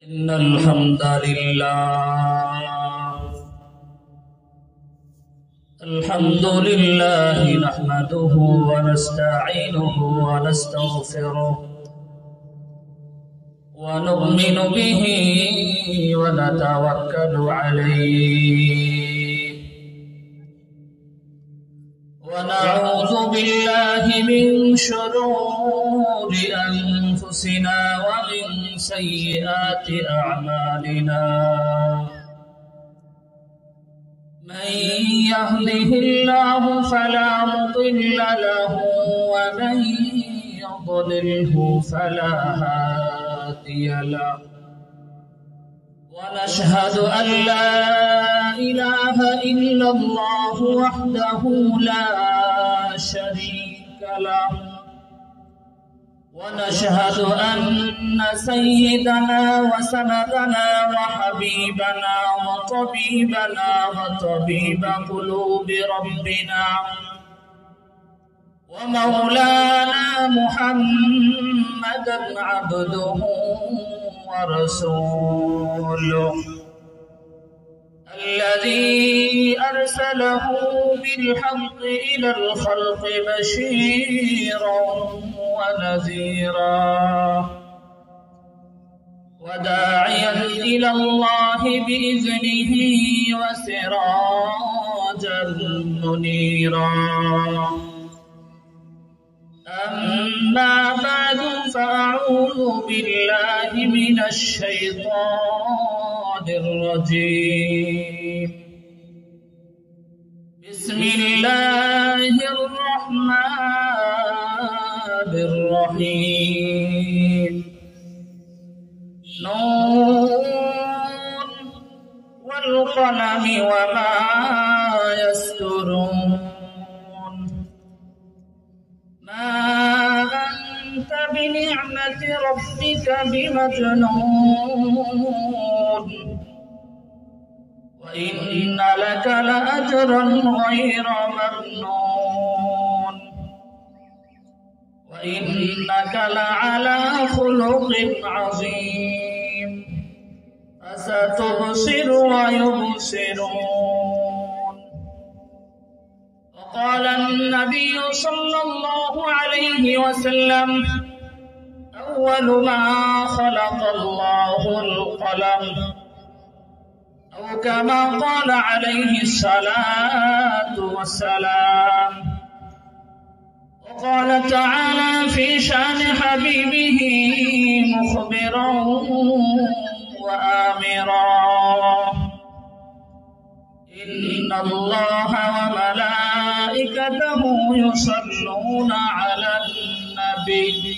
إن الحمد لله نحمده ونستعينه ونستغفره ونؤمن به ونتوكل عليه ونعوذ بالله من شرور أنفسنا ومن سيئات أعمالنا من يهده الله فلا مضل له ومن يضلله فلا هادي له ونشهد أن لا إله إلا الله وحده لا شريك له ونشهد أن سيدنا وسندنا وحبيبنا وطبيبنا وطبيب قلوب ربنا ومولانا محمدا عبده ورسوله الذي أرسله بالحق إلى الخلق بشيرا ونذيرا وداعيا إلى الله بإذنه وسراجا منيرا أما بعد فأعوذ بالله من الشيطان الرجيم بسم الله الرحمن الرحيم نون والقلم وما يسطرون ما أنت بنعمة ربك بمجنون وإن لك لأجرا غير ممنون وإنك لعلى خلق عظيم فستبصر ويبصرون وقال النبي صلى الله عليه وسلم أول ما خلق الله القلم أو كما قال عليه الصلاة والسلام وقال تعالى في شأن حبيبه مخبرا وآمرا إن الله وملائكته يصلون على النبي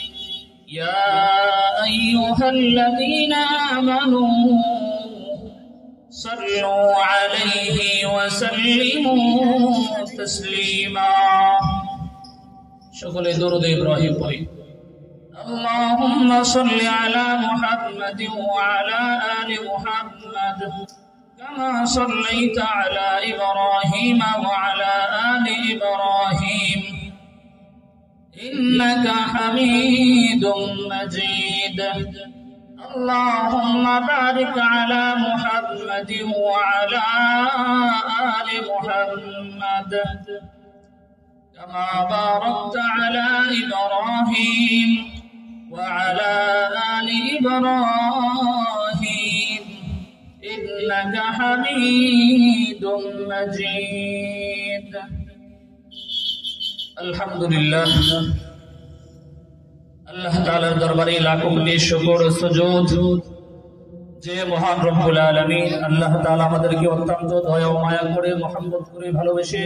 يا أيها الذين آمنوا صلوا عليه وسلموا تسليما شكرا درود إبراهيم قريب اللهم صل على محمد وعلى آل محمد كما صليت على إبراهيم وعلى آل إبراهيم إنك حميد مجيد اللهم بارك على محمد وعلى آل محمد كما باركت على إبراهيم وعلى آل إبراهيم إنك حميد مجيد الحمد لله আল্লাহ তাআলার দরবারে লাখো কোটি শুকর ও সুজুদ যে মহান রব্বুল আলামিন আল্লাহ তাআলা আমাদেরকে অত্যন্ত দয়া ও মায়া করে মহব্বত করে ভালোবেসে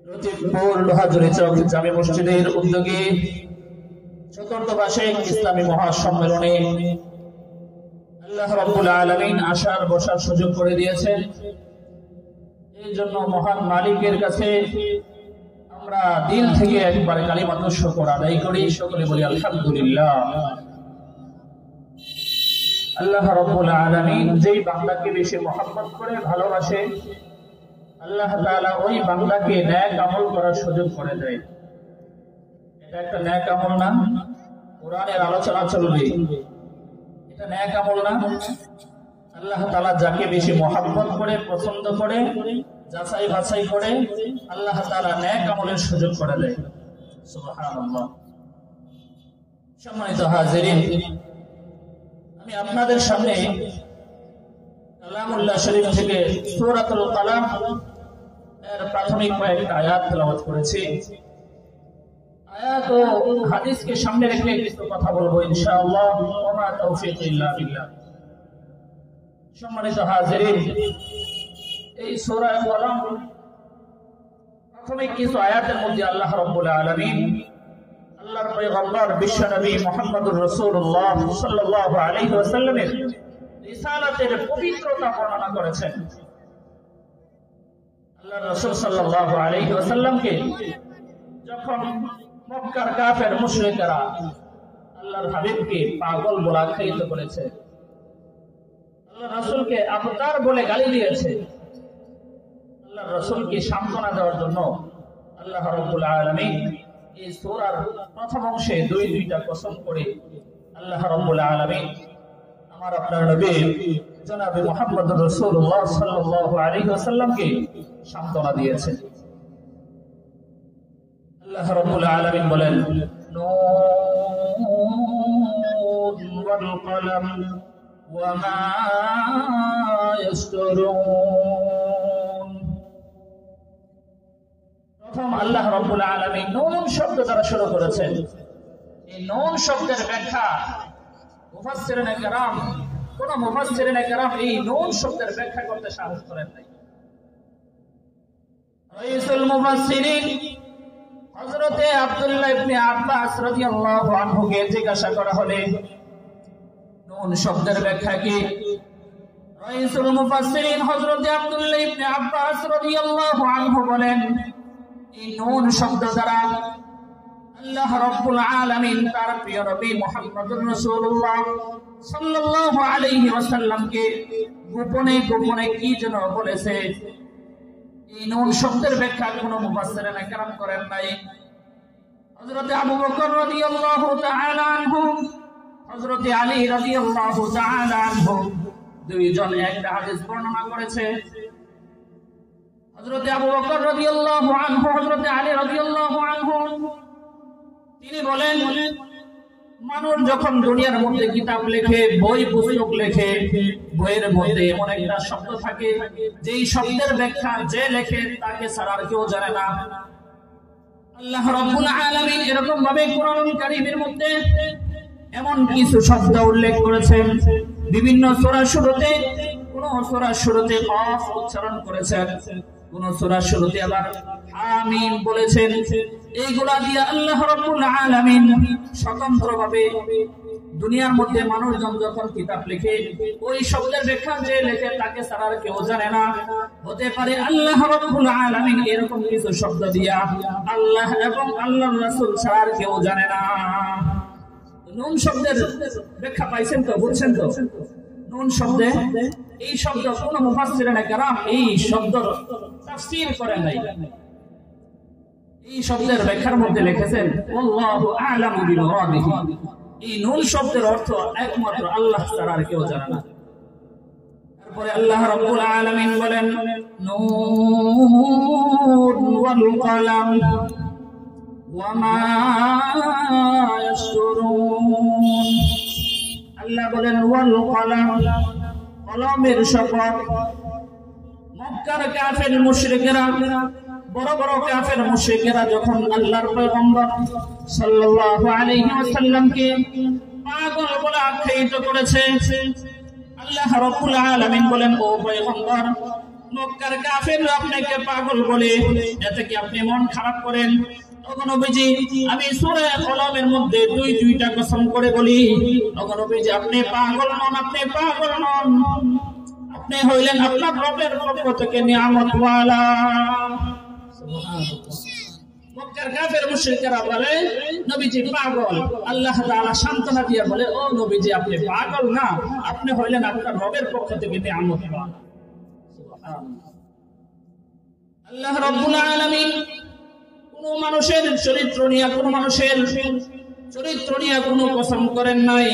লতিফপুর লোহাজুরি চক জামে মসজিদের উদ্যোগে চতুর্থ বার্ষিক ইসলামী মহাসম্মেলনে আল্লাহ রব্বুল আলামিন আসার বসার সুযোগ করে দিয়েছেন এই জন্য মহান মালিকের কাছে আমরা দিল থেকে একবারে কালিমাত শুকর আদায় করি সকলে বলি আলহামদুলিল্লাহ আল্লাহ রাব্বুল আলামিন যেই বান্দাকে বেশি মহব্বত করে ভালোবাসে আল্লাহ তাআলা ওই বান্দাকে নেক আমল করার সুযোগ করে দেয় এটা একটা নেক আমল না কোরআনের আলোচনা চলবে এটা নেক আমল না? আল্লাহ তাআলা যাকে বেশি মহব্বত করে, পছন্দ করে, যাচাই বাছাই করে, আল্লাহ তাআলা নেক আমলের সুযোগ করে দেয়। সুবহানাল্লাহ। সম্মানিত হাজিরিন, আমি আপনাদের সামনে কালামুল্লাহ শরীফ থেকে সূরাতুল কালাম এর প্রাথমিক কয়েকটা আয়াত তেলাওয়াত করেছি। আয়াত ও হাদিসকে সামনে রেখে কিছু কথা বলবো ইনশাআল্লাহ। ওয়া মা তাওফীক ইল্লা বিল্লাহ। সম্মানিত হাজিরিন, এই সূরা কালাম প্রাথমিক কিছু আয়াতের মধ্যে আল্লাহ রাব্বুল আলামিন আল্লাহর পয়গম্বর বিশ্বনবী মুহাম্মদুর রাসূলুল্লাহ সাল্লাল্লাহু আলাইহি ওয়াসাল্লামের রিসালাতের পবিত্রতা বর্ণনা করেছেন। আল্লাহর রাসূল সাল্লাল্লাহু আলাইহি ওয়াসাল্লামকে যখন মক্কার কাফের মুশরিকরা আল্লাহর হাবিবকে পাগল বলে আখ্যায়িত করেছে, আল্লাহর রাসূলকে আবতার বলে গালি দিয়েছে, আল্লাহর রাসূলকে সান্ত্বনা দেওয়ার জন্য আল্লাহ রাব্বুল আলামিন এই সূরার প্রথম অংশে দুইটা কসম করে আল্লাহ রাব্বুল আলামিন আমার আপনার নবী জনাবে মুহাম্মদুর রাসূলুল্লাহ সাল্লাল্লাহু আলাইহি ওয়াসাল্লামকে সান্ত্বনা দিয়েছেন। আল্লাহ রাব্বুল আলামিন বলেন, নুন ওয়াল কলম ওয়া মা ইয়াসতুরুন। প্রথম আল্লাহ রাব্বুল আলামিন নুন শব্দ দ্বারা শুরু করেছেন। এই নুন শব্দের ব্যাখ্যা মুফাসসিরিনে কেরাম, কোন মুফাসসিরিনে কেরাম এই নুন শব্দের ব্যাখ্যা করতে সাহস করেন নাই। রাইসুল মুফাসসিরিন হযরতে আব্দুল্লাহ ইবনে আব্বাস রাদিয়াল্লাহু আনহুকে জিজ্ঞাসা করা হলে নুন শব্দের ব্যাখ্যা কি? রাইসুল মুফাসসিরিন হযরতে আব্দুল্লাহ ইবনে আব্বাস রাদিয়াল্লাহু আনহু বলেন, এই নুন শব্দ দ্বারা আল্লাহ রাব্বুল আলামিন তার প্রিয় নবী মুহাম্মদুর রাসূলুল্লাহ সাল্লাল্লাহু আলাইহি ওয়াসাল্লামকে গোপনে গোপনে কি যেন বলেছে। এই নুন শব্দের ব্যাখ্যা কোন মুফাসসিরিনে কেরাম করেন নাই। হযরত আবু বকর রাদিয়াল্লাহু তাআলা আনহু, হযরত আলী রাদিয়াল্লাহু তাআলা আনহু দুইজন একটা হাদিস বর্ণনা করেছে। হযরত আবু বকর রাদিয়াল্লাহু আনহু, হযরত আলী রাদিয়াল্লাহু আনহু তিনি বলেন, মানুষ যখন দুনিয়ার মধ্যে কিতাব লেখে, বই পুস্তক লেখে, বইয়ের মধ্যে এমন একটা শব্দ থাকে যেই শব্দের ব্যাখ্যা যে লেখে তাকে ছাড়া আর কেউ জানে না। আল্লাহ রাব্বুল আলামিন এরকম ভাবে কোরআনুল কারীমের মধ্যে এমন কিছু শব্দ উল্লেখ করেছেন। বিভিন্ন সূরার শুরুতে, কোন সূরার শুরুতে কফ উচ্চারণ করেছেন, কোন সূরার শুরুতে আবার হামিম বলেছেন। এইগুলা দিয়ে আল্লাহ রাব্বুল আলামিন স্বতন্ত্রভাবে দুনিয়ার মধ্যে মানুষজন যখন কিতাব লেখে, ওই শব্দের ব্যাখ্যা যে লেখে তাকে ছাড়া আর কেউ জানে না। হতে পারে আল্লাহ রাব্বুল আলামিন এরকম কিছু শব্দ দিয়া আল্লাহ এবং আল্লাহর রাসূল ছাড়া আর কেউ জানে না। নুন শব্দের ব্যাখ্যা পাইছেন তো, বুঝছেন তো? নুন শব্দে এই শব্দ কোন মুফাসসিরিনে কেরাম এই শব্দের তাফসীর করেন নাই। এই শব্দের ব্যাখ্যার মধ্যে লিখেছেন আল্লাহু আ'লামু বিমুরাদিহি। এই নুন শব্দের অর্থ একমাত্র আল্লাহ ছাড়া আর কেউ জানে না। তারপরে আল্লাহ রাব্বুল আলামিন বলেন, নুন ওয়াল কলম ওয়া মা ইয়াসতুরুন। আল্লাহ বলেন ওয়াল কলম, কলমের শপথ। মক্কার কাফের মুশরিকেরা, বড় বড় কাফের মুশরিকেরা যখন আল্লাহর পয়গম্বর সাল্লাল্লাহু আলাইহি ওয়াসাল্লামকে পাগল বলে আখ্যায়িত করেছে, আল্লাহ রাব্বুল আলামিন বলেন, ও পয়গম্বর, মক্কার কাফেররা আপনাকে পাগল বলে, এতে কি আপনি মন খারাপ করেন? ওগো নবীজি, আমি সূরা কলমের মধ্যে দুইটা কসম করে বলি, ওগো নবীজি, আপনি পাগল নন, আপনি পাগল নন, আপনি হইলেন আপনার রবের পক্ষ থেকে নিয়ামতওয়ালা। মক্কার কাফের মুশরিকরা বলে নবীজি পাগল। আল্লাহ তাআলা সান্ত্বনা দিয়ে বলে, ও নবীজি, আপনি পাগল না, আপনি হইলেন আপনার রবের পক্ষ থেকে নিয়ামতওয়ালা। সুবহানাল্লাহ। আল্লাহ রাব্বুল আলামিন কোন মানুষের চরিত্র নিয়ে, কোন মানুষের চরিত্র নিয়ে কোন কসম করেন নাই।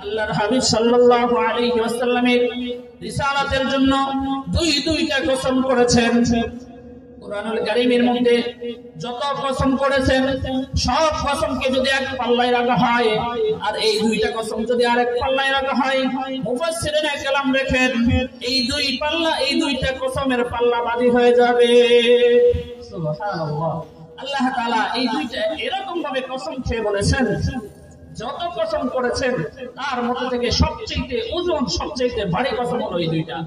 আল্লাহর হাবিব সাল্লাল্লাহু আলাইহি ওয়াসাল্লামের রিসালাতের জন্য দুইটা কসম করেছেন। কুরআনুল কারীমের মধ্যে যত কসম করেছেন সব কসমকে যদি এক পাল্লায় রাখা হয় আর এই দুইটা কসম যদি আরেক পাল্লায় রাখা হয়, মুফাসসিরিনে কেরাম লেখেন এই দুইটা কসমের পাল্লা ভারী হয়ে যাবে। সুবহানাল্লাহ। আল্লাহ তাআলা এই দুইটা এরকম ভাবে কসম খেয়ে বলেছেন, যত কসম করেছেন তার মধ্যে থেকে সবচেয়ে ওজন সবচেয়ে ভারী কসম হলো এই দুইটা।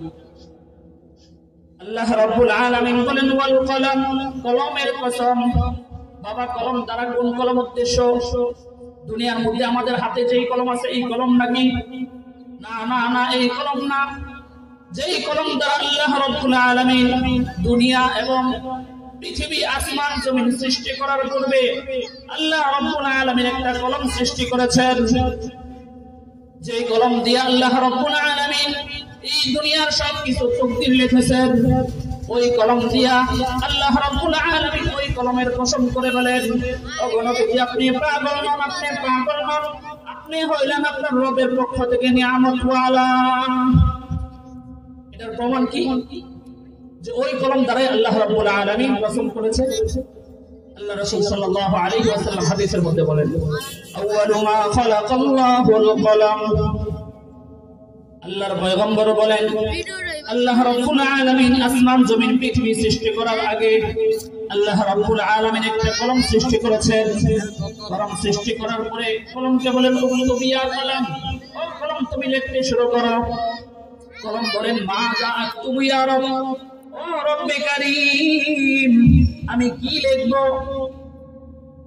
আল্লাহ রাব্বুল আলামিন বলেন ওয়াল কলম, কলমের কসম। বাবা কলম দ্বারা কোন কলম উদ্দেশ্য? দুনিয়ার মধ্যে আমাদের হাতে যেই কলম আছে এই কলম নাকি? না না না, এই কলম না। যেই কলম দ্বারা আল্লাহ রাব্বুল আলামিন দুনিয়া এবং পৃথিবী আসমান জমিন সৃষ্টি করার পূর্বে আল্লাহ রাব্বুল আলামিন একটা কলম সৃষ্টি করেছেন। যেই কলম দিয়ে আল্লাহ রাব্বুল আলামিন এই দুনিয়ার সবকিছু তকদীর লিখেছেন, ওই কলম দিয়া আল্লাহ রাব্বুল আলামিন ওই কলমের কসম করে বলেন, ওগো নবী আপনি পাগল নন, আপনি পাগল নন, আপনি হইলেন আপনার রবের পক্ষ থেকে নিয়ামত ওয়ালা। এটার প্রমাণ কি? যে ওই কলম দ্বারাই আল্লাহ রাব্বুল আলামিন কসম করেছেন। আল্লাহ রাসূল সাল্লাল্লাহু আলাইহি ওয়াসাল্লাম হাদিসের মধ্যে বলেন, আউয়ালু মা খালাকাল্লাহুল কলম। আল্লাহর পয়গম্বর বলেন আল্লাহ রাব্বুল আলামিন আসমান জমিন পৃথিবী সৃষ্টি করার আগে আল্লাহ রাব্বুল আলামিন একটা কলম সৃষ্টি করেছেন। কলম সৃষ্টি করার পরে কলমকে বলেন উকতুবি ইয়া কলম, ও কলম তুমি লিখতে শুরু করো। কলম বলেন মা যা আকতুবু ইয়া রব, ও রব্বে কারীম আমি কি লিখব?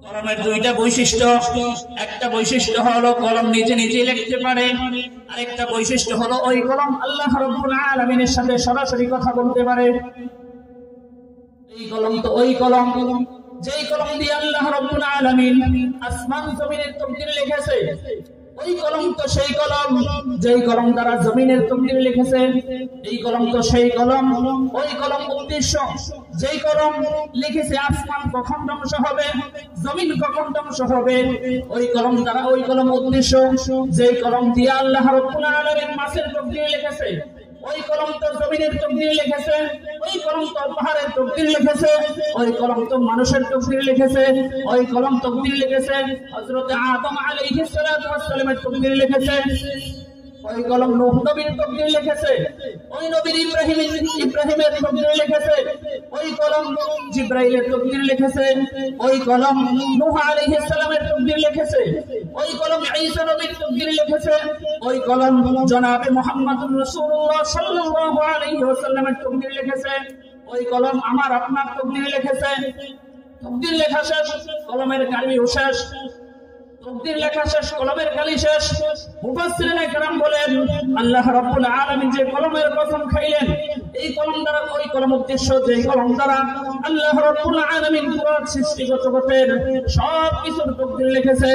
কলমের দুইটা বৈশিষ্ট্য, একটা বৈশিষ্ট্য হলো কলম নিজে নিজে লিখতে পারে, আরেকটা বৈশিষ্ট্য হলো ওই কলম আল্লাহ রাব্বুল আলামিনের সাথে সরাসরি কথা বলতে পারে। এই কলম তো ওই কলম যেই কলম দিয়ে আল্লাহ রাব্বুল আলামিন আসমান জমিনের তকদীর লিখেছে। ওই কলম তো সেই কলম যেই কলম দ্বারা জমিনের তকদীর লিখেছে। এই কলম তো সেই কলম, ওই কলম উদ্দেশ্য যেই কলম লিখেছে আসমান কখন ধ্বংস হবে, জমিন কখন ধ্বংস হবে। ওই কলম দ্বারা ওই কলম উদ্দেশ্য যেই কলম দিয়ে আল্লাহ রাব্বুল আলামিন মাছের তকদীর লিখেছে। ওই কলম তো জমিনের তকদীর লিখেছে, ওই কলম তো পাহাড়ের তকদীর লিখেছে, ওই কলম তো মানুষের তকদীর লিখেছে, ওই কলম তকদীর লিখেছে হযরত আদম আলাইহিস সালাতু ওয়াস সালামের তকদীর লিখেছে, ওই কলম নূহ নবীর তকদীর লিখেছে, ওই নবী ইব্রাহিমের তকদীর লিখেছে, ওই কলম জিবরাইলের তকদীর লিখেছে, ওই কলম নূহ আলাইহিস সালামের তকদীর লিখেছে, ওই কলম ঈসা নবীর তকদীর লিখেছে, ওই কলম জনাবে মুহাম্মদুর রাসূলুল্লাহ সাল্লাল্লাহু আলাইহি ওয়াসাল্লামের তকদীর লিখেছে, ওই কলম আমার আপনার তকদীর লিখেছে। তকদীর লেখা শেষ, কলমের কালি শেষ। তকদীর লেখা শেষ, কলমের কালি শেষ। মুফাসসিরিনে কেরাম বলেন আল্লাহ রাব্বুল আলামিন যে কলমের কসম খাইলেন, এই কলম দ্বারা ওই কলম উদ্দেশ্য যে কলম দ্বারা আল্লাহ রাব্বুল আলামিন পুরো সৃষ্টিগত জগতের সব কিছুর তকদীর লিখেছে।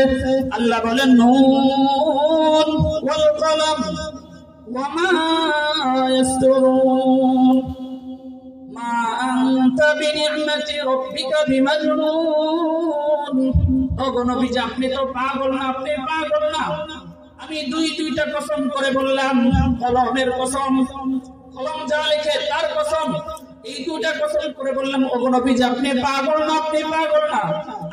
আল্লাহ বলেন নুন ওয়াল কলম ওয়া মা ইয়াসতুরুন মা আনতা বিনি'মাতি রাব্বিকা বিমাজনুন। ওগো নবীজি আপনি তো পাগল না, আপনি পাগল না। আমি দুইটা কসম করে বললাম, কলমের কসম, কলম যা লিখে তার কসম। এই দুইটা কসম করে বললাম ওগো নবীজি আপনি পাগল না, আপনি পাগল না,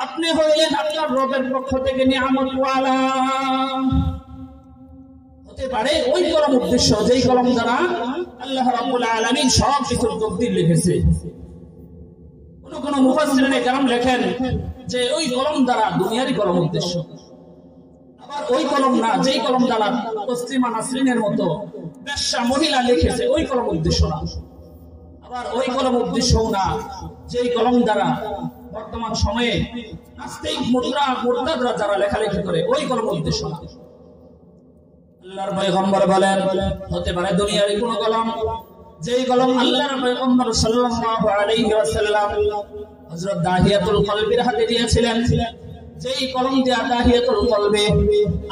আপনি হইলেন আপনার রবের পক্ষ থেকে নিয়ামত ওয়ালা। হতে পারে ওই কলম উদ্দেশ্য যেই কলম দ্বারা আল্লাহ রাব্বুল আলামিন সব কিছুর তকদীর লিখেছে। কোন মুফাসসিরিনে কেরাম লেখেন যে ওই কলম দ্বারা দুনিয়ারই কলম উদ্দেশ্য। আবার ওই কলম না যেই কলম দ্বারা তসলিমা নাসরিনের মতো বেশ্যা মহিলা লিখেছে, ওই কলম উদ্দেশ্য না। আবার ওই কলম উদ্দেশ্য না যেই কলম দ্বারা বর্তমান সময়ে নাস্তিক মুরতাদরা যারা লেখালেখি করে, ওই কলম উদ্দেশ্য না। আল্লাহর পয়গম্বর বলেন হতে পারে দুনিয়ারই কোন কলম, যেই কলম আল্লাহর পয়গম্বর সাল্লাল্লাহু আলাইহি ওয়াসাল্লাম হযরত দাহিয়াতুল কলবির হাতে দিয়েছিলেন। যেই কলম দিয়ে দাহিয়াতুল কলবে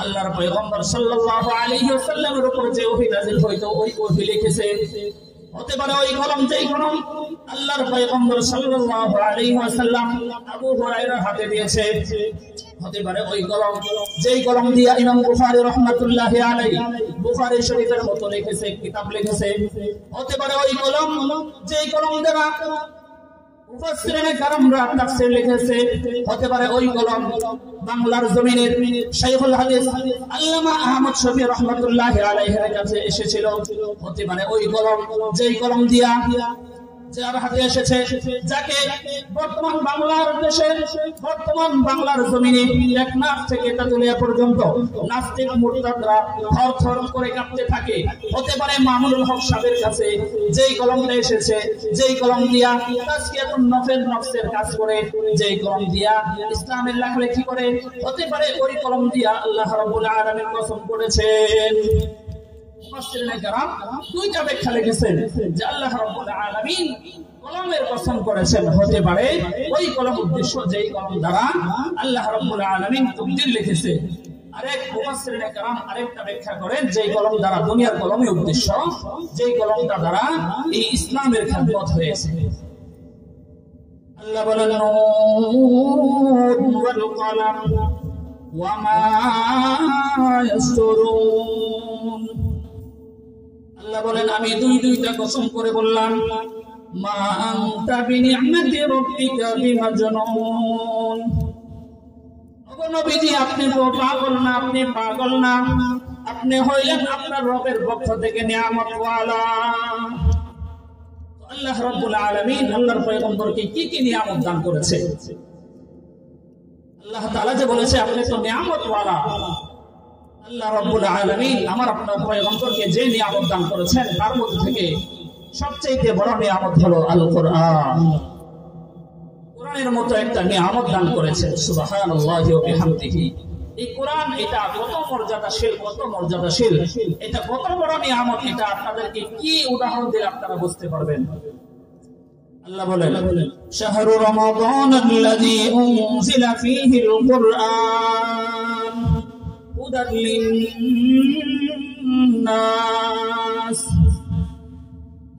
আল্লাহর পয়গম্বর সাল্লাল্লাহু আলাইহি ওয়াসাল্লামের উপর যে ওহী নাযিল হইতো, ওই ওহী লিখেছে। হতে পারে ওই কলম যেই কলম আল্লাহর পয়গম্বর সাল্লাল্লাহু আলাইহি ওয়াসাল্লাম আবু হুরায়রার হাতে দিয়েছে। হতে পারে ওই কলম যেই কলম দিয়া ইমাম বুখারী রাহমাতুল্লাহি আলাইহি বুখারী শরীফের মতো লিখেছে, কিতাব লিখেছে। হতে পারে ওই কলম যেই কলম দ্বারা মুফাসসিরিনে কারামরা তাফসীর লিখেছে। হতে পারে ওই কলম বাংলার জমিনের শাইখুল হাদিস আল্লামা আহমদ শফী রাহমাতুল্লাহি আলাইহির কাছে এসেছিল। হতে পারে ওই কলম যেই কলম দিয়া যার হাতে এসেছে, যাকে বর্তমান বাংলার দেশে বর্তমান বাংলার জমিনে টেকনাফ থেকে তেতুলিয়া পর্যন্ত নাস্তিক মুরতাদরা থরথর করে কাঁপতে থাকে। হতে পারে মামুনুল হক সাহেবের কাছে যেই কলমটা এসেছে, যেই কলম দিয়া তাজকিয়াতুন নফসের কাজ করে, যেই কলম দিয়া ইসলামের লেখালেখি করে। হতে পারে ওই কলম দিয়া আল্লাহ রাব্বুল আলামিন কসম করেছেন। মুফাসসিরিনে কেরাম দুইটা ব্যাখ্যা লিখেছেন যে আল্লাহ রাব্বুল আলামিন কলমের কসম করেছেন। হতে পারে ওই কলম উদ্দেশ্য যেই কলম দ্বারা আল্লাহ রাব্বুল আলামিন তাকদীর লিখেছে। আরেক মুফাসসিরিনে কেরাম আরেকটা ব্যাখ্যা করেন যেই কলম দ্বারা দুনিয়ার কলমই উদ্দেশ্য, যেই কলমটা দ্বারা এই ইসলামের খেদমত হয়েছে। আল্লাহ বলেন নূন ওয়াল কলম ওয়া মা ইয়াসতুরুন। আল্লাহ বলেন আমি দুইটা কসম করে বললাম, মা আনতা বিনি'মাতি রাব্বিকা বিমাজনুন। ওগো নবীজি আপনি তো পাগল না, আপনি পাগল না, আপনি হইলেন আপনার রবের পক্ষ থেকে নিয়ামত ওয়ালা। আল্লাহ রাব্বুল আলামিন আল্লাহর পয়গম্বরকে কি কি নিয়ামত দান করেছে? আল্লাহ তাআলা যে বলেছে আপনি তো নিয়ামত ওয়ালা। আল্লাহ রাব্বুল আলামিন আমার আপনার পয়গম্বরকে যে নিয়ামত দান করেছেন তার মধ্যে থেকে সবচেয়ে বড় নিয়ামত হলো আল কোরআন। কোরআনের মতো একটা নিয়ামত দান করেছেন। সুবহানাল্লাহি ওয়া বিহামদিহি। এই কোরআন এটা কত মর্যাদাশীল, এটা কত বড় নিয়ামত, এটা আপনাদেরকে কি উদাহরণ দিলে আপনারা বুঝতে পারবেন। আল্লাহ বলেন শাহরু রমাদান আল্লাযী উনজিলা ফীহিল কুরআন হুদাল লিন-নাস।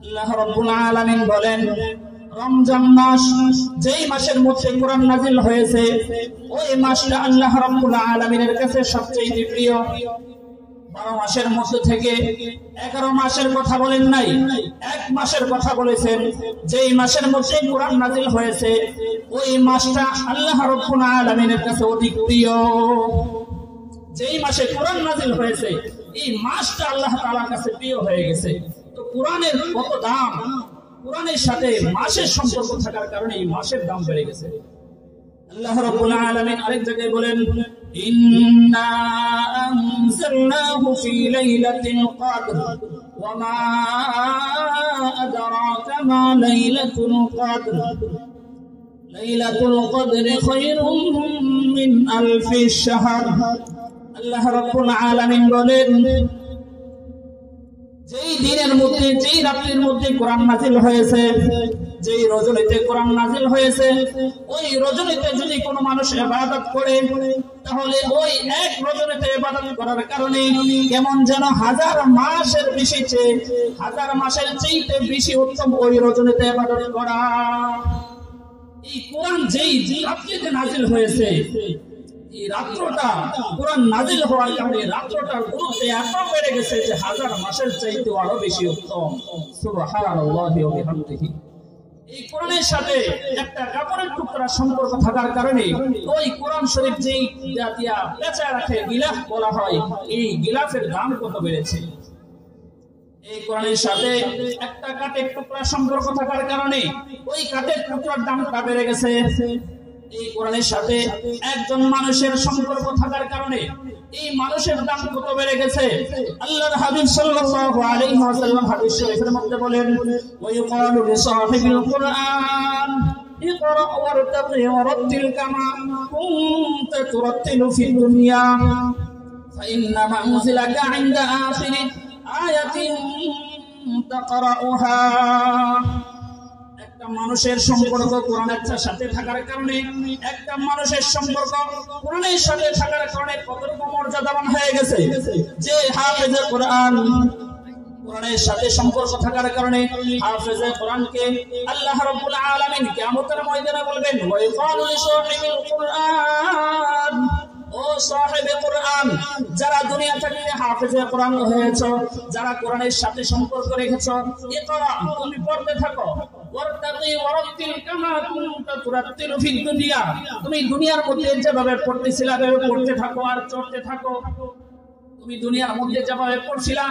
আল্লাহ রাব্বুল আলামিন বলেন রমজান মাস যেই মাসের মধ্যে কোরআন নাযিল হয়েছে, ওই মাসটা আল্লাহ রাব্বুল আলামিনের কাছে সবচেয়ে প্রিয়। 12 মাসের মধ্যে থেকে 11 মাসের কথা বলেন নাই, এক মাসের কথা বলেছেন। যেই মাসের মধ্যে কোরআন নাযিল হয়েছে ওই মাসটা আল্লাহ রাব্বুল আলামিনের কাছে অধিক প্রিয়। যেই মাসে কোরআন নাযিল হয়েছে এই মাসটা আল্লাহ তাআলার কাছে প্রিয় হয়ে গেছে। তো কোরআনের কত দাম, কোরআনের সাথে মাসের সম্পর্ক থাকার কারণে এই মাসের দাম বেড়ে গেছে। আল্লাহ রাব্বুল আলামিন আরেক জায়গায় বলেন ইন্না আনজালনাহু ফি লাইলাতিল কদর ওয়া মা আদরাকা মা লাইলাতুল কদর লাইলাতুল কদরি খায়রুম মিন আলফি শাহর। আল্লাহ রাব্বুল আলামিন বলেন যেই দিনের মধ্যে যেই রাতের মধ্যে কোরআন নাযিল হয়েছে, যেই রজনীতে কোরআন নাযিল হয়েছে, ওই রজনীতে যদি কোনো মানুষ ইবাদত করে তাহলে ওই এক রজনীতে ইবাদত করার কারণে কেমন যেন 1000 মাসের বেশি চেয়ে 1000 মাসের চাইতে বেশি উত্তম ওই রজনীতে ইবাদত করা। এই কোরআন যেই রাত্রিতে নাযিল হয়েছে, এই রাত্রটা কোরআন নাযিল হওয়ার কারণে রাত্রটার গুরুত্ব এত বেড়ে গেছে যে 1000 মাসের চাইতে আরো বেশি উত্তম। সুবহানাল্লাহি ওয়া বিহামদিহি। এই কোরআনের সাথে একটা কাপড়ের টুকরা সম্পর্ক থাকার কারণে ওই কোরআন শরীফ যেই জাতিয়া পেঁচা রাখে গিলাফ বলা হয়, এই গিলাফের দাম কত বেড়েছে। এই কোরআনের সাথে একটা কাঠের টুকরা সম্পর্ক থাকার কারণে ওই কাঠের টুকরার দামটা বেড়ে গেছে। এই কোরআনের সাথে একজন মানুষের সম্পর্ক থাকার কারণে এই মানুষের দাম কত বেড়ে গেছে। আল্লাহর হাবিব সাল্লাল্লাহু আলাইহি ওয়াসাল্লাম হাদিস শরীফের মধ্যে বলেন ওয়াইকালু লিসাহিবিল কুরআন ইকরা ওয়ারতাকি ওয়ারাত্তিল কামা কুনতা তুরাত্তিলু ফিদ দুনিয়া ফাইন্না মানজিলাকা ইনদা আখিরি আয়াতিন তাকরাউহা। একটা মানুষের সম্পর্ক কোরআনের সাথে থাকার কারণে, একটা মানুষের সম্পর্ক কোরআনের সাথে থাকার কারণে কত রকম মর্যাদাবান হয়ে গেছে। যে হাফেজে কোরআন কোরআনের সাথে সম্পর্ক থাকার কারণে হাফেজে কোরআনকে আল্লাহ রাব্বুল আলামিন কিয়ামতের ময়দানে বলবেন ওয়া ইয়াকালু লিসাহিবিল কুরআন, ও সাহেবে কোরআন, যারা দুনিয়া থেকে হাফেজে কোরআন হয়েছে, যারা কোরআনের সাথে সম্পর্ক রেখেছো, ইকরা, তুমি পড়তে থাকো, ওয়ারতাকি ওয়ারাতিল কামা কুনতা তুরাতিলু ফিদ দুনিয়া, তুমি দুনিয়ার মধ্যে যেভাবে পড়তেছিলা সেভাবে পড়তে থাকো আর চড়তে থাকো। তুমি দুনিয়ার মধ্যে যেভাবে পড়ছিলা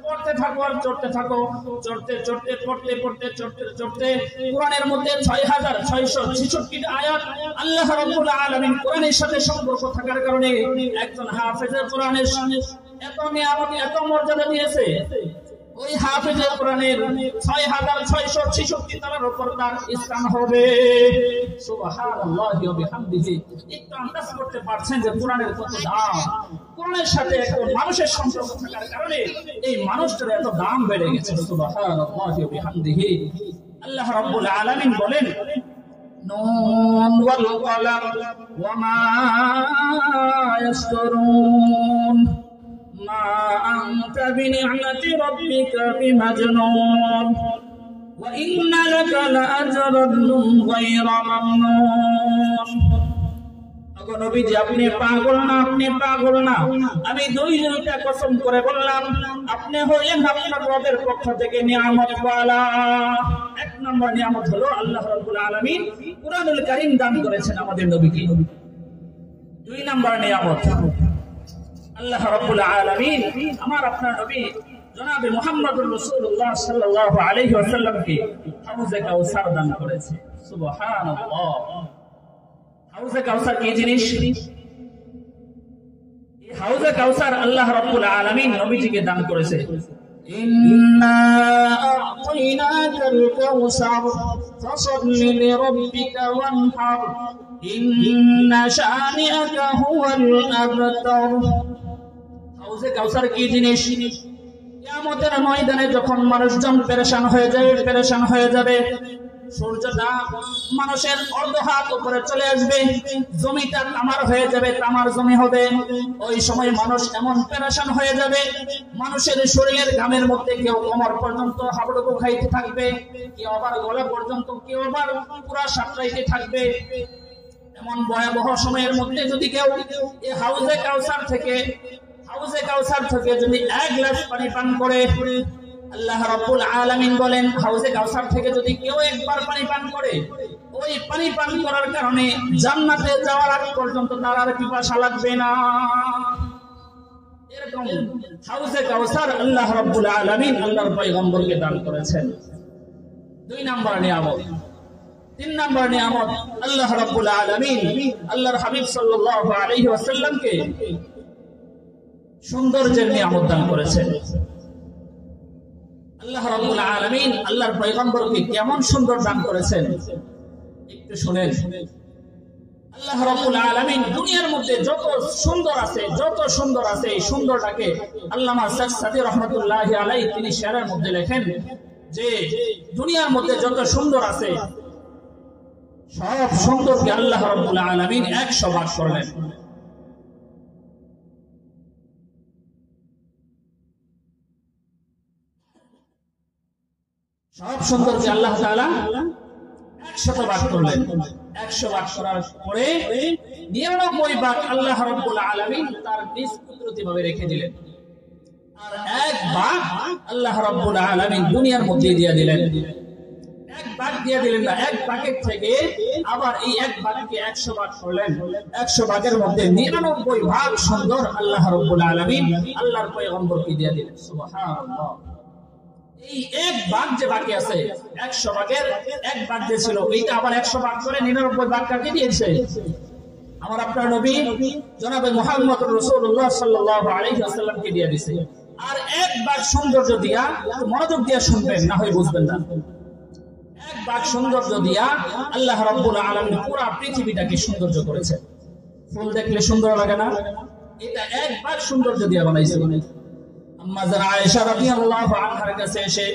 পড়তে থাকো আর চড়তে থাকো, চড়তে চড়তে পড়তে পড়তে চড়তে চড়তে কোরআনের মধ্যে ৬৬৬৬ আয়াত আল্লাহ রাব্বুল আলামিন কোরআনের সাথে সম্পর্ক থাকার কারণে একজন হাফেজের কোরআনের এত নিয়ামত এত মর্যাদা দিয়েছে। ওই হাফেজের কোরআনের ৬৬৬৬ তারার উপর তার স্থান হবে। সুবহানাল্লাহি ওয়া বিহামদিহি। একটু আন্দাজ করতে পারছেন যে কোরআনের কত দাম। কোরআনের সাথে একটা মানুষের সম্পর্ক থাকার কারণে এই মানুষটার এত দাম বেড়ে গেছে। সুবহানাল্লাহি ওয়া বিহামদিহি। আল্লাহ রাব্বুল আলামিন বলেন নুন ওয়াল কলাম ওয়া মা ইয়াসতুরুন মা আনতা বিনি'মাতি রাব্বিকা বিমাজনুন ওয়া ইন্না লাকা লাআজরান গায়রা মামনুন। ওগো নবীজি, আপনি পাগল না, আপনি পাগল না। আমি দুইটা কসম করে বললাম, আপনি হলেন আপনার রবের পক্ষ থেকে নিয়ামত ওয়ালা। এক নম্বর নিয়ামত হলো আল্লাহ রাব্বুল আলামিন কুরআনুল কারীম দান করেছেন আমাদের নবীকে। দুই নম্বর নিয়ামত আল্লাহ রাব্বুল আলামিন আমার আপনার নবী জনাবে মুহাম্মদুর রাসূলুল্লাহ সাল্লাল্লাহু আলাইহি ওয়াসাল্লামকে হাউজে কাউসার দান করেছে। সুবহানাল্লাহ। হাউজে কাউসার কি জিনিস? এই হাউজে কাউসার আল্লাহ রাব্বুল আলামিন নবীজিকে দান করেছে। ইন্না আ'তাইনাকাল কাউসার ফাসাল্লি লিরাব্বিকা ওয়ানহার ইন্না শানি'আকা হুয়াল আবতার। হাউজে কাউসার কি জিনিস? কিয়ামতের ময়দানে যখন মানুষজন পেরেশান হয়ে যাবে, সূর্যটা মানুষের অর্ধ হাত উপরে চলে আসবে, জমিটা তামার হয়ে যাবে, তামার জমি হবে। ওই সময় মানুষ এমন পেরেশান হয়ে যাবে, মানুষের শরীরের ঘামের মধ্যে কেউ কোমর পর্যন্ত হাবুডুবু খাইতে থাকবে, কেউ আবার গলা পর্যন্ত, কেউ আবার পুরা সাঁতরাইতে থাকবে। এমন ভয়াবহ সময়ের মধ্যে যদি কেউ এই হাউজে কাউসার থেকে যদি এক গ্লাস পানি পান করে, আল্লাহ রাব্বুল আলামিন বলেন হাউজে কাউসার থেকে যদি কেউ একবার পানি পান করে, ওই পানি পান করার কারণে জান্নাতে যাওয়ার আগ পর্যন্ত তার আর পিপাসা লাগবে না। এরকম হাউজে কাউসার আল্লাহ রাব্বুল আলামিন আল্লাহর পয়গম্বরকে দান করেছেন। দুই নাম্বার নিয়ামত। তিন নাম্বার নিয়ামত আল্লাহ রাব্বুল আলামিন আল্লাহর হাবিব সাল্লাল্লাহু আলাইহি ওয়াসাল্লামকে সৌন্দর্যের নিয়ামত দান করেছেন। আল্লাহ রাব্বুল আলামিন আল্লাহর পয়গম্বরকে কেমন সুন্দর দান করেছেন একটু শুনেন। আল্লাহ রাব্বুল আলামিন দুনিয়ার মধ্যে যত সুন্দর আছে এই সুন্দরটাকে আল্লামা শেখ সাদী রাহমাতুল্লাহি আলাইহি তিনি শেরের মধ্যে লেখেন যে দুনিয়ার মধ্যে যত সুন্দর আছে সব সুন্দরকে আল্লাহ রাব্বুল আলামিন 100 ভাগ করলেন। সব সুন্দরকে আল্লাহ তাআলা 100 ভাগ করলেন। 100 ভাগ করার পরে 99 ভাগ আল্লাহ রাব্বুল আলামিন তার নিজ কুদরতি ভাবে রেখে দিলেন, আর এক ভাগ আল্লাহ রাব্বুল আলামিন দুনিয়ার মধ্যে দিয়ে দিলেন। এক ভাগ দিয়ে দিলেন না, এক ভাগের থেকে আবার এই এক ভাগকে 100 ভাগ করলেন। 100 ভাগের মধ্যে 99 ভাগ সুন্দর আল্লাহ রাব্বুল আলামিন আল্লাহর পয়গম্বরকে দিয়ে দিলেন। সুবহানাল্লাহ। এই এক ভাগ যে বাকি আছে 100 ভাগের এক ভাগ যে ছিল এইটা আবার 100 ভাগ করে 99 ভাগ কাকে দিয়েছে? আমার আপনার নবী জনাবে মুহাম্মদুর রাসূলুল্লাহ সাল্লাল্লাহু আলাইহি ওয়াসাল্লামকে দিয়ে দিয়েছে। আর এক ভাগ সৌন্দর্য দিয়া, মনোযোগ দিয়ে শুনবেন না হয় বুঝবেন না, এক ভাগ সৌন্দর্য দিয়া আল্লাহ রাব্বুল আলামিন পুরো পৃথিবীটাকে সৌন্দর্য করেছেন। ফুল দেখলে সুন্দর লাগে না? এটা এক ভাগ সৌন্দর্য দিয়া বানাইছে। আম্মা জান আয়েশা রাদিয়াল্লাহু আনহার কাছে এসে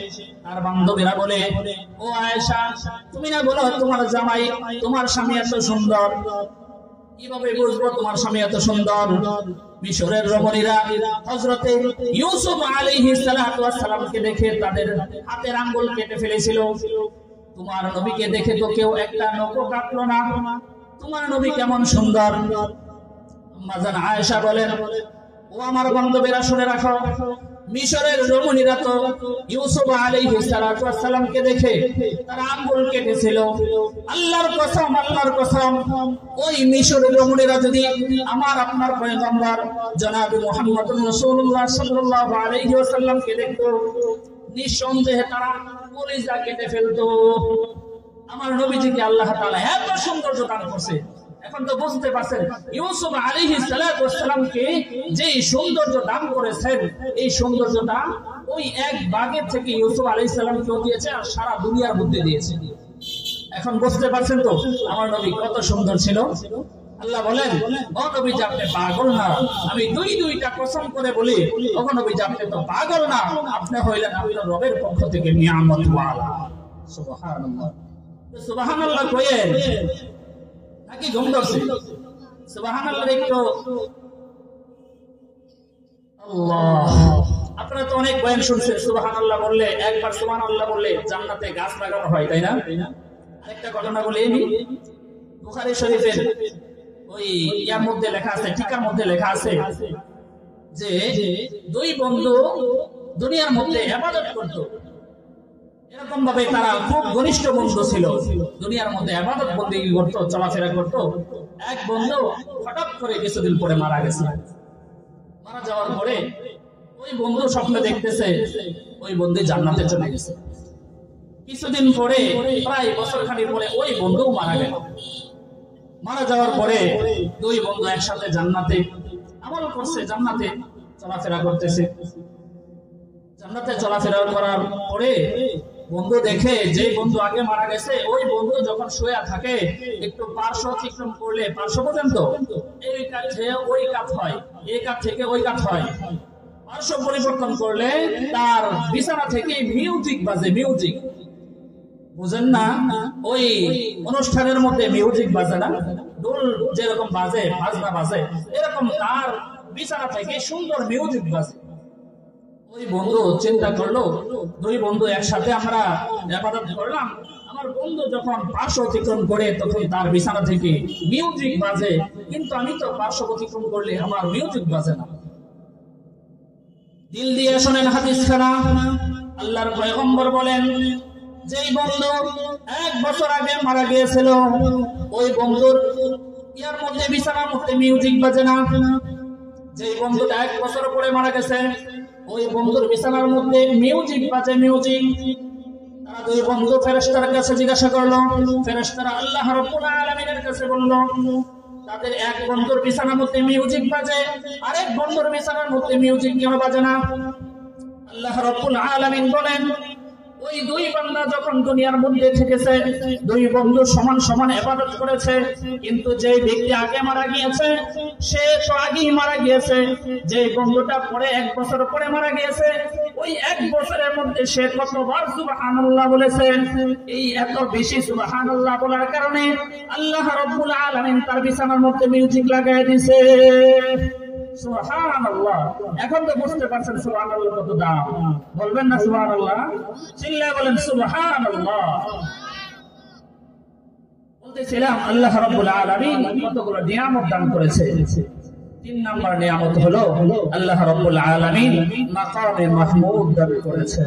তার বান্ধবীরা বলে, ও আয়েশা, তুমি না বলো তোমার জামাই, তোমার স্বামী এত সুন্দর, কিভাবে বুঝবো তোমার স্বামী এত সুন্দর? মিশরের রমণীরা হযরতে ইউসুফ আলাইহিস সালাতু ওয়াস সালামকে দেখে তাদের হাতের আঙ্গুল কেটে ফেলেছিল। তোমার নবীকে দেখে তো কেউ একটা নখও কাটলো না। তোমার নবী কেমন সুন্দর। আম্মা জান আয়েশা বলেন, ও আমার বান্ধবীরা শুনে রাখো, মিশরের রমণীরা তো ইউসুফ আলাইহিস সালাতু ওয়াস সালামকে দেখে তার আঙ্গুল কেটেছিল। আল্লাহর কসম, ওই মিশরের রমণীরা যদি আমার আপনার পয়গম্বর জনাব মুহাম্মদুর রাসূলুল্লাহ সাল্লাল্লাহু আলাইহি ওয়াসাল্লামকে দেখতো, নিঃসন্দেহে তারা কলিজা কেটে ফেলতো। আমার নবীজিকে আল্লাহ তাআলা এত সৌন্দর্য দান করছে। এখন তো বুঝতে পারছেন ইউসুফ আলাইহিস সালাতু ওয়াস সালামকে যে সৌন্দর্য দান করেছেন, এই সৌন্দর্যটা ওই এক বাগের থেকে ইউসুফ আলাইহিস সালামকে দিয়েছে আর সারা দুনিয়ার মধ্যে দিয়েছে। এখন বুঝতে পারছেন তো আমার নবী কত সুন্দর ছিল। আল্লাহ বলেন, ও নবী আপনি পাগল না, আমি দুইটা কসম করে বলি, ও নবী আপনি তো পাগল না, আপনি হইলেন আপনার রবের পক্ষ থেকে নিয়ামত ওয়ালা। সুবহানাল্লাহ, সুবহানাল্লাহ কইেন নাকি ঘুম ধরছে? সুবহানাল্লাহ একটু আল্লাহ। আপনারা তো অনেক বয়ান শুনছেন, সুবহানাল্লাহ বললে, একবার সুবহানাল্লাহ বললে জান্নাতে গাছ লাগানো হয়, তাই না? আরেকটা ঘটনা বলি, বুখারী শরীফের ওই ইয়ার মধ্যে লেখা আছে, টিকার মধ্যে লেখা আছে যে দুই বন্ধু দুনিয়ার মধ্যে ইবাদত করত। এরকম ভাবে তারা খুব ঘনিষ্ঠ বন্ধু ছিল, দুনিয়ার মধ্যে ইবাদত বন্দেগী করত, চলাফেরা করত। এক বন্ধু হঠাৎ করে কিছুদিন পরে মারা গেছে। মারা যাওয়ার পরে ওই বন্ধু স্বপ্নে দেখতেছে ওই বন্ধু জান্নাতে চলে গেছে। কিছুদিন পরে, প্রায় বছরখানেক পরে ওই বন্ধু মারা গেল। মারা যাওয়ার পরে দুই বন্ধু একসাথে জান্নাতে আমল করছে, জান্নাতে চলাফেরা করতেছে। জান্নাতে চলাফেরা করার পরে বন্ধু দেখে যে বন্ধু আগে মারা গেছে, ওই বন্ধু যখন শুয়ে থাকে একটু পার্শ্ব অতিক্রম করলে, পার্শ্ব পর্যন্ত এই কাজ থেকে ওই কাজ হয়, এই কাজ থেকে ওই কাজ হয়। পার্শ্ব পরিবর্তন করলে তার বিছানা থেকে মিউজিক বাজে। মিউজিক বুঝেন না? ওই অনুষ্ঠানের মধ্যে মিউজিক বাজে না, ঢোল যেরকম বাজে, বাজনা বাজে, এরকম তার বিছানা থেকে সুন্দর মিউজিক বাজে। ওই বন্ধু চিন্তা করলো, দুই বন্ধু একসাথে আমরা ইবাদত করলাম, আমার বন্ধু যখন পার্শ্ব অতিক্রম করে তখন তার বিছানা থেকে মিউজিক বাজে, কিন্তু আমি তো পার্শ্ব অতিক্রম করলে আমার মিউজিক বাজে না। দিল দিয়ে শোনেন হাদিস খানা, আল্লাহর পয়গম্বর বলেন, যেই বন্ধু 1 বছর আগে মারা গিয়েছিল, ওই বন্ধুর ইয়ার মধ্যে বিছানার মধ্যে মিউজিক বাজে না। যেই বন্ধুটা 1 বছর পরে মারা গেছে, ওই বন্ধুর বিছানার মধ্যে মিউজিক বাজে, মিউজিক। তারা দুই বন্ধু ফেরেশতার কাছে জিজ্ঞাসা করলো, ফেরেশতারা আল্লাহ রাব্বুল আলামিনের কাছে বলল, তাদের এক বন্ধুর বিছানার মধ্যে মিউজিক বাজে, আরেক বন্ধুর বিছানার মধ্যে মিউজিক কেন বাজে না? আল্লাহ রাব্বুল আলামিন বলেন, ওই দুই বান্দা যখন দুনিয়ার মধ্যে থেকেছে, দুই বন্ধু সমান সমান ইবাদত করেছে, কিন্তু যে ব্যক্তি আগে মারা গিয়েছে সে তো আগেই মারা গিয়েছে। যে বন্ধুটা পরে 1 বছর পরে মারা গিয়েছে, ওই 1 বছরের মধ্যে সে কতবার সুবহানাল্লাহ বলেছে। এই এত বেশি সুবহানাল্লাহ বলার কারণে আল্লাহ রাব্বুল আলামিন তার বিছানার মধ্যে মিউজিক লাগায় দিয়েছে। সুবহানাল্লাহ। এখন তো বুঝতে পারছেন সুবহানাল্লাহ কত দাম। বলবেন না সুবহানাল্লাহ? চিল্লায় বলেন সুবহানাল্লাহ। বলতেছিলাম আল্লাহ রাব্বুল আলামিন কতগুলো নিয়ামত দান করেছে। 3 নাম্বার নিয়ামত হলো আল্লাহ রাব্বুল আলামিন মাকামে মাহমুদ দান করেছে।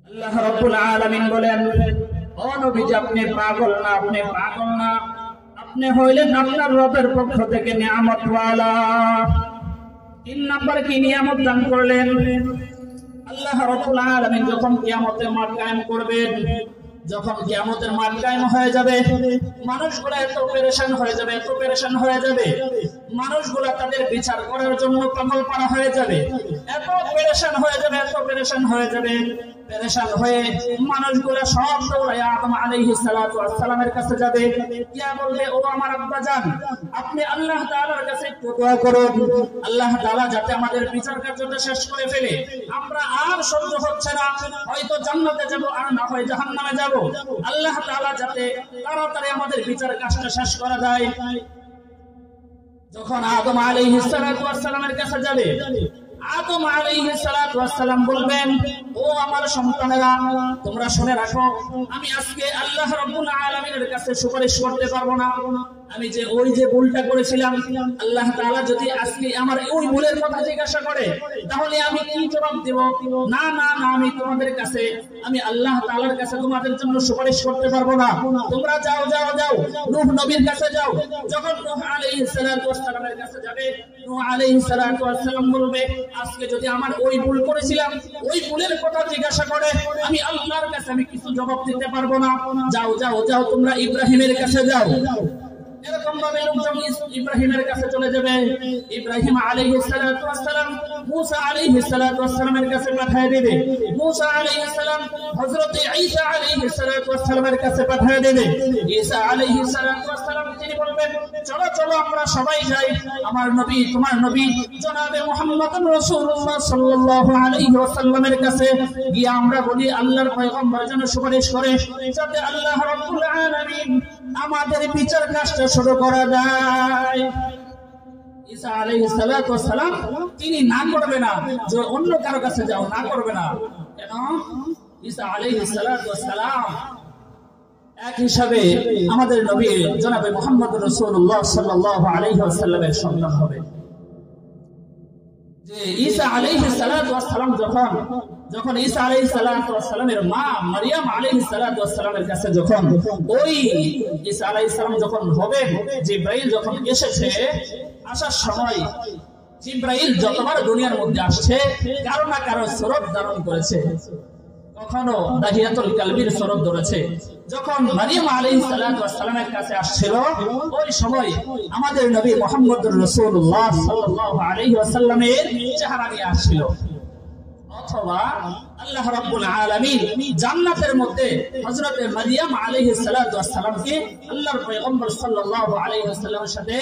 আল্লাহ রাব্বুল আলামিন বলেন, ও নবী আপনি পাগল না, আপনি পাগল না, আপনি হইলেন আপনার রবের পক্ষ থেকে নিয়ামত ওয়ালা। 3 নাম্বার কি নিয়ামত দান করলেন? আল্লাহ রাব্বুল আলামিন যখন কিয়ামতের মাঠ কায়েম করবেন, যখন কিয়ামতের মাঠ কায়েম হয়ে যাবে, মানুষগুলো এত পেরেশান হয়ে যাবে, এত পেরেশান হয়ে যাবে, মানুষগুলা তাদের বিচার করার জন্য পাগল পারা হয়ে যাবে, এত পেরেশান হয়ে যাবে, এত পেরেশান হয়ে যাবে। পেরেশান হয়ে মানুষগুলা সব দৌড়ায় আদম আলাইহিস সালাতু ওয়াস সালামের কাছে যাবে, গিয়া বলবে, ও আমার আব্বাজান, আপনি আল্লাহ তাআলার কাছে একটু দোয়া করুন, আল্লাহ তাআলা যাতে আমাদের বিচার কার্যটা শেষ করে ফেলে, আমরা আর সহ্য হচ্ছে না, হয়তো জান্নাতে যাব আর না হয় জাহান্নামে যাব, আল্লাহ তাআলা যাতে তাড়াতাড়ি আমাদের বিচার কাজটা শেষ করা যায়। যখন আদম আলাইহিস সালাতু ওয়াস সালামের কাছে যাবে, আদম আলাইহিস সালাতু ওয়াস সালাম বলবেন, ও আমার সন্তানেরা, তোমরা শুনে রাখো, আমি আজকে আল্লাহ রাব্বুল আলামিনের কাছে সুপারিশ করতে পারবো না। আমি যে ওই যে ভুলটা করেছিলাম, আল্লাহ তাআলা যদি আজকে আমার ওই ভুলের কথা জিজ্ঞাসা করে, তাহলে আমি কি জবাব দেব? না না না, আমি তোমাদের কাছে, আমি আল্লাহ তাআলার কাছে তোমাদের জন্য সুপারিশ করতে পারবো না। তোমরা যাও যাও যাও, নূহ নবীর কাছে যাও। যখন নূহ আলাইহিস সালাতু ওয়াস সালামের কাছে যাবে, নূহ আলাইহিস সালাতু ওয়াস সালাম বলবে, আজকে যদি আমার ওই ভুল করেছিলাম, ওই ভুলের কথা জিজ্ঞাসা করে, আমি আল্লাহর কাছে আমি কিছু জবাব দিতে পারবো না। যাও যাও যাও, তোমরা ইব্রাহিমের কাছে যাও। এরকম ভাবে লোকজন ইব্রাহিমের কাছে চলে যাবে। ইব্রাহিম আলাইহিস সালাতু ওয়াস সালাম মুসা আলাইহিস সালাতু ওয়াস সালামের কাছে পাঠিয়ে দেবে। মুসা আলাইহিস সালাম হযরত ঈসা আলাইহিস সালাতু ওয়াস সালামের কাছে পাঠিয়ে দেবে। ঈসা আলাইহিস সালাতু ওয়াস সালাম তিনি বলবেন, চলো চলো আমরা সবাই যাই আমার নবী, তোমার নবী জনাবে মুহাম্মদুর রাসূলুল্লাহ সাল্লাল্লাহু আলাইহি ওয়াসাল্লামের কাছে গিয়ে আমরা বলি, আল্লাহর পয়গম্বর যেন সুপারিশ করে, যাতে আল্লাহ রাব্বুল আলামিন আমাদের বিচার কাজটা শুরু করা যায়। ঈসা আলাইহিস সালাতু ওয়াস সালাম তিনি না করবে না যে অন্য কারো কাছে যাও, না করবে না। কেন? ঈসা আলাইহিস সালাতু ওয়াস সালাম এক হিসাবে আমাদের নবী জনাবে মুহাম্মদুর রাসূলুল্লাহ সাল্লাল্লাহু আলাইহি ওয়াসাল্লামের সন্তান হবে। যে ঈসা আলাইহিস সালাতু ওয়াস সালাম যখন ঈসা আলাইহিস সালাতু ওয়াস সালামের মা মারইয়াম আলাইহিস সালাতু ওয়াস সালামের কাছে যখন ওই ঈসা আলাইহিস সালাম যখন হবে, জিবরাইল যখন এসেছে, আসার সময় জিবরাইল যতবার দুনিয়ার মধ্যে আসছে, কারো না কারো স্বরূপ ধারণ করেছে, কখনো দাহিয়াতুল কালবির স্বরূপ ধরেছে। যখন মারইয়াম আলাইহিস সালাতু ওয়াস সালামের কাছে আসছিল, ওই সময় আমাদের নবী মুহাম্মদুর রাসূলুল্লাহ সাল্লাল্লাহু আলাইহি ওয়াসাল্লামের চেহারা নিয়ে আসছিল। অথবা আল্লাহ রাব্বুল আলামিন জান্নাতের মধ্যে হযরত মারইয়াম আলাইহিস সালাতু ওয়াস সালামকে আল্লাহর পয়গম্বর সাল্লাল্লাহু আলাইহি ওয়াসাল্লামের সাথে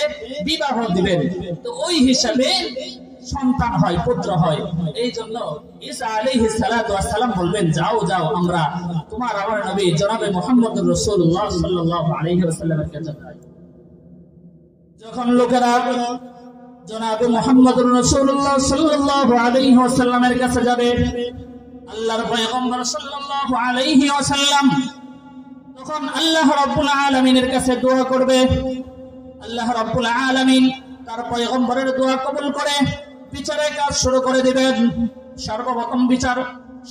বিবাহ দিবেন, তো ওই হিসাবে সন্তান হয়, পুত্র হয়। এই জন্য ঈসা আলাইহিস সালাতু ওয়াস সালাম বলবেন, যাও যাও আমরা তোমার আমার নবী জনাবে মুহাম্মদুর রাসূলুল্লাহ সাল্লাল্লাহু আলাইহি ওয়াসাল্লামের কাছে যাই। যখন লোকেরা জনাবে মুহাম্মদুর রাসূলুল্লাহ সাল্লাল্লাহু আলাইহি ওয়াসাল্লামের কাছে যাবে, আল্লাহর পয়গম্বর সাল্লাল্লাহু আলাইহি ওয়াসাল্লাম তখন আল্লাহ রাব্বুল আলামিনের কাছে দোয়া করবে। আল্লাহ রাব্বুল আলামিন তার পয়গম্বরের দোয়া কবুল করে বিচারের কাজ শুরু করে দিবেন।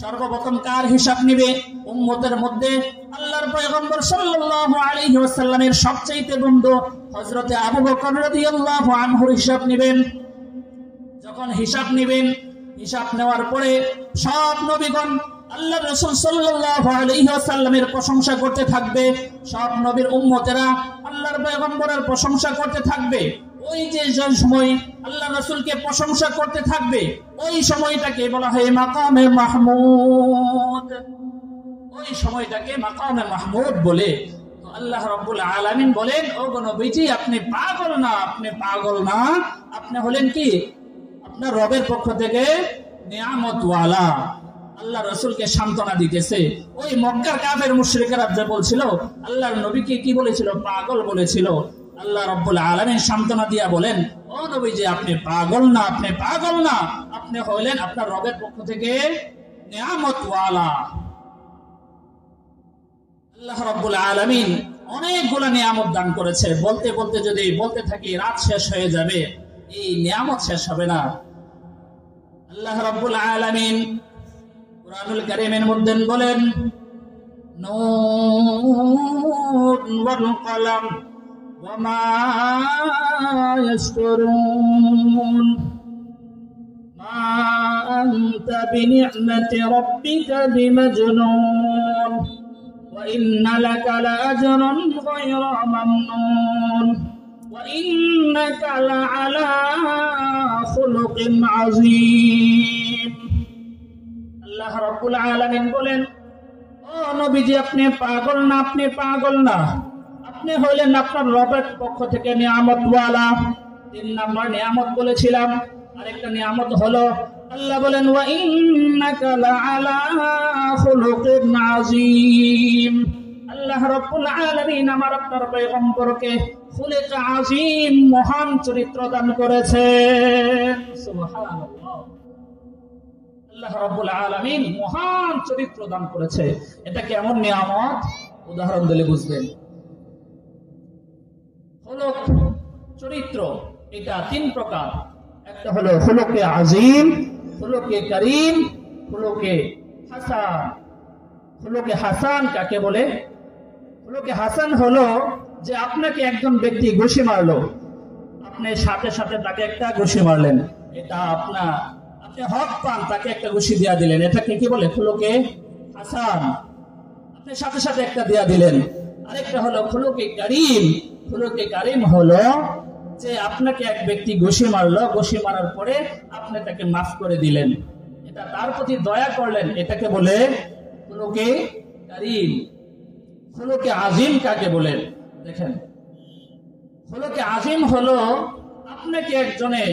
সর্বপ্রথম কার হিসাব নিবে? উম্মতের মধ্যে আল্লাহর পয়গম্বর সাল্লাল্লাহু আলাইহি ওয়াসাল্লামের সবচেয়ে বন্ধু হযরত আবু বকর রাদিয়াল্লাহু আনহুর হিসাব নেবেন। যখন হিসাব নেবেন, হিসাব নেওয়ার পরে সব নবীগণ আল্লাহর রাসূল সাল্লাল্লাহু আলাইহি ওয়াসাল্লামের প্রশংসা করতে থাকবে। সব নবীর উম্মতেরা আল্লাহর পয়গম্বরের প্রশংসা করতে থাকবে। ওই যে সময় আল্লাহ রাসূলকে প্রশংসা করতে থাকবে, ওই সময়টাকে বলা হয় মাকামে মাহমুদ। ওই সময়টাকে মাকামে মাহমুদ বলে। তো আল্লাহ রাব্বুল আলামিন বলেন, ও গো নবীজি, আপনি পাগল না, আপনি পাগল না, আপনি হলেন কি আপনার রবের পক্ষ থেকে নিয়ামতওয়ালা। আল্লাহ রাসূলকে সান্ত্বনা দিতেছে। ওই মক্কার কাফের মুশরিকরা যে বলছিল আল্লাহর নবীকে কি বলেছিল? পাগল বলেছিল। আল্লাহ রাব্বুল আলামিন সান্ত্বনা দিয়া বলেন, ও নবীজি, আপনি পাগল না, আপনি পাগল না, আপনি হলেন আপনার রবের পক্ষ থেকে নিয়ামতওয়ালা। আল্লাহ রাব্বুল আলামিন অনেকগুলো নিয়ামত দান করেছে। বলতে বলতে যদি বলতে থাকি রাত শেষ হয়ে যাবে, এই নিয়ামত শেষ হবে না। আল্লাহ রাব্বুল আলামিন কুরআনুল কারীমের মধ্যে বলেন, নুন ওয়াল কলম وما يسطرون ما أنت بنعمة ربك بمجنون وإن لك لأجرا غير ممنون ওয়া ইন্নাকা লাআলা খুলুকিন আযীম। আল্লাহ রাব্বুল আলামিন বলেন, ও নবীজি আপনি পাগল না, আপনি পাগল না, আপনি হইলেন আপনার রবের পক্ষ থেকে নিয়ামতওয়ালা। 3 নাম্বার নিয়ামত বলেছিলাম, আরেকটা নিয়ামত হলো আল্লাহ বলেন ওয়া ইন্নাকা লাআলা খুলুকিন আযীম। আল্লাহ রাব্বুল আলামিন আমার আপনার পয়গম্বরকে খুলুক আযীম, মহান চরিত্র দান করেছেন। সুবহানাল্লাহ। আল্লাহ রাব্বুল আলামিন মহান চরিত্র দান করেছে। এটা কেমন নিয়ামত উদাহরণ দিলে বুঝবেন। খুলুক চরিত্র এটা 3 প্রকার। একটা হলো খুলুকে আযীম, খুলুকে কারীম, খুলুকে হাসান। খুলুকে হাসান কাকে বলে? খুলুকে হাসান হলো যে আপনাকে একজন ব্যক্তি ঘুষি মারলো, আপনি সাথে সাথে তাকে একটা ঘুষি মারলেন, এটা আপনি হক পান, তাকে একটা ঘুষি দিয়া দিলেন, এটাকে কি বলে? খুলুকে হাসান। আপনি সাথে সাথে একটা দিয়া দিলেন। আরেকটা হলো খুলুকে কারীম। খুলুকে কারীম হলো যে আপনাকে এক ব্যক্তি ঘুষি মারলো, ঘুষি মারার পরে আপনি তাকে মাফ করে দিলেন, এটা তার প্রতি দয়া করলেন, এটাকে বলে খুলুকে কারীম। খুলুকে আযীম কাকে বলেন? দেখেন, খুলুকে আযীম হলো আপনাকে একজনে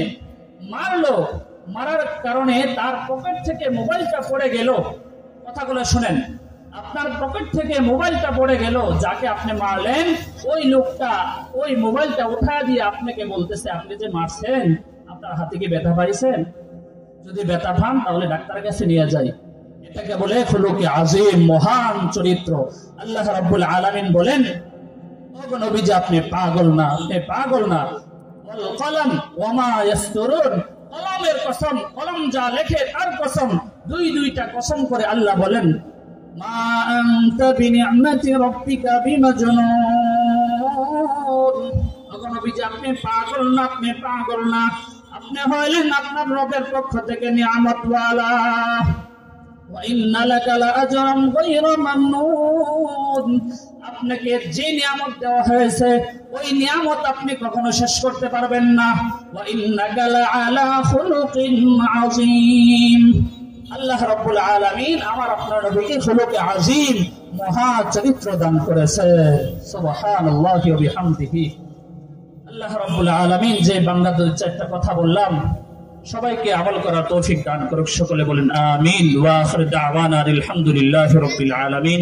মারলো, মারার কারণে তার পকেট থেকে মোবাইলটা পড়ে গেল। কথাগুলো শুনেন, আপনার পকেট থেকে মোবাইলটা পড়ে গেল, যাকে আপনি মারলেন ওই লোকটা ওই মোবাইলটা উঠায় দিয়ে আপনাকে বলতেছে, আপনি যে মারছেন আপনার হাতে কি ব্যথা পাইছেন? যদি ব্যথা পান তাহলে ডাক্তারের কাছে নিয়ে যাই। এটাকে বলে খুলুকে আযীম, মহান চরিত্র। আল্লাহ রাব্বুল আলামিন বলেন, ও নবীজি আপনি পাগল না, আপনি পাগল না। ওয়াল কলম ওয়া মা ইয়াসতুরুন, কলমের কসম, কলম যা লেখে তার কসম। দুইটা কসম করে আল্লাহ বলেন, মা আনতা বিনিআমাতি রাব্বিকা বিমাজনুন। ও নবীজি আপনি পাগল না, আপনি পাগল না, আপনি হইলেন আপনার রবের পক্ষ থেকে নিয়ামতওয়ালা। ওয়া ইন্না লাকা লাআজরান গায়রা মামনুন, আপনাকে যে নিয়ামত দেওয়া হয়েছে ওই নিয়ামত আপনি কখনো শেষ করতে পারবেন না। ওয়া ইন্নাকা লাআলা খুলুকিন আযীম। আল্লাহ রাব্বুল আলামিন আমার আপনার নবীকে খুলুকে আযীম, মহা চরিত্র দান করেছে। সুবহানাল্লাহি ওয়া বিহামদিহি। আল্লাহ রাব্বুল আলামিন যে বান্দাদের 4টা কথা বললাম, সবাইকে আমল করার তৌফিক দান করুক। সকলে বলেন আমিন। ওয়া আখির দাওয়ানা আলহামদুলিল্লাহি রাব্বিল আলামিন।